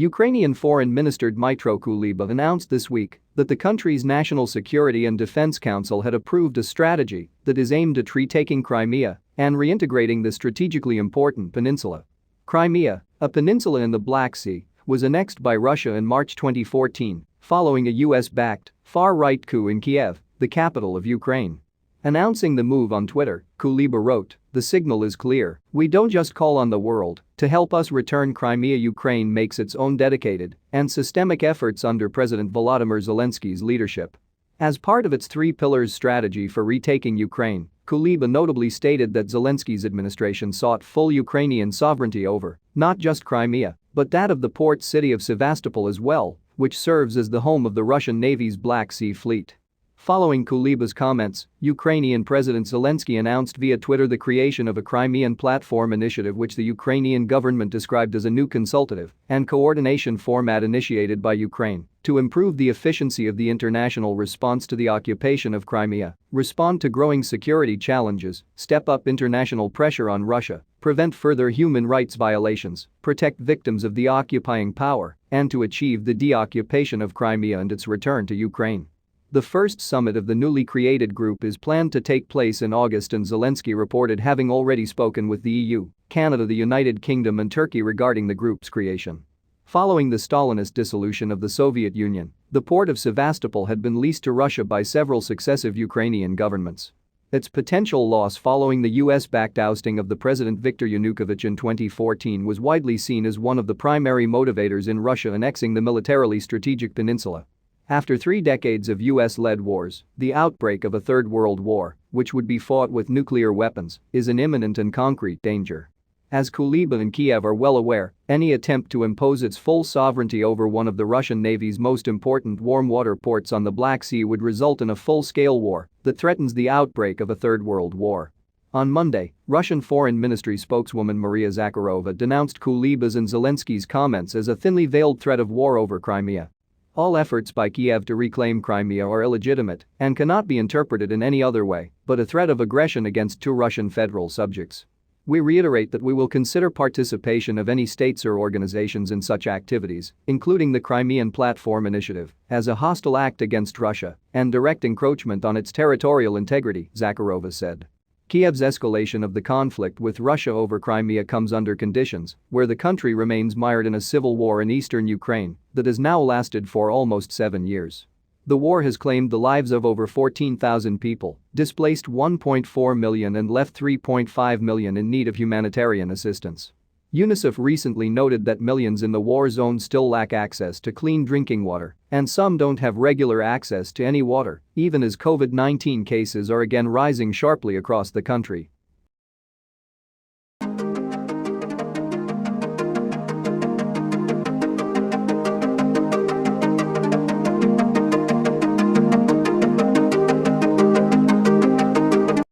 Ukrainian Foreign Minister Dmytro Kuleba announced this week that the country's National Security and Defense Council had approved a strategy that is aimed at retaking Crimea and reintegrating the strategically important peninsula. Crimea, a peninsula in the Black Sea, was annexed by Russia in March 2014 following a US-backed, far-right coup in Kiev, the capital of Ukraine. Announcing the move on Twitter, Kuleba wrote, "The signal is clear, we don't just call on the world to help us return Crimea. Ukraine makes its own dedicated and systemic efforts under President Volodymyr Zelensky's leadership." As part of its three pillars strategy for retaking Ukraine, Kuleba notably stated that Zelensky's administration sought full Ukrainian sovereignty over not just Crimea, but that of the port city of Sevastopol as well, which serves as the home of the Russian Navy's Black Sea Fleet. Following Kuleba's comments, Ukrainian President Zelensky announced via Twitter the creation of a Crimean Platform initiative, which the Ukrainian government described as a new consultative and coordination format initiated by Ukraine to improve the efficiency of the international response to the occupation of Crimea, respond to growing security challenges, step up international pressure on Russia, prevent further human rights violations, protect victims of the occupying power, and to achieve the deoccupation of Crimea and its return to Ukraine. The first summit of the newly created group is planned to take place in August, and Zelensky reported having already spoken with the EU, Canada, the United Kingdom and Turkey regarding the group's creation. Following the Stalinist dissolution of the Soviet Union, the port of Sevastopol had been leased to Russia by several successive Ukrainian governments. Its potential loss following the US-backed ousting of the President Viktor Yanukovych in 2014 was widely seen as one of the primary motivators in Russia annexing the militarily strategic peninsula. After 3 decades of US-led wars, the outbreak of a Third World War, which would be fought with nuclear weapons, is an imminent and concrete danger. As Kuleba and Kiev are well aware, any attempt to impose its full sovereignty over one of the Russian Navy's most important warm water ports on the Black Sea would result in a full-scale war that threatens the outbreak of a Third World War. On Monday, Russian Foreign Ministry spokeswoman Maria Zakharova denounced Kuleba's and Zelensky's comments as a thinly veiled threat of war over Crimea. All efforts by Kiev to reclaim Crimea are illegitimate and cannot be interpreted in any other way but a threat of aggression against two Russian federal subjects. We reiterate that we will consider participation of any states or organizations in such activities, including the Crimean Platform initiative, as a hostile act against Russia and direct encroachment on its territorial integrity, Zakharova said. Kiev's escalation of the conflict with Russia over Crimea comes under conditions where the country remains mired in a civil war in eastern Ukraine that has now lasted for almost 7 years. The war has claimed the lives of over 14,000 people, displaced 1.4 million and left 3.5 million in need of humanitarian assistance. UNICEF recently noted that millions in the war zone still lack access to clean drinking water, and some don't have regular access to any water, even as COVID-19 cases are again rising sharply across the country.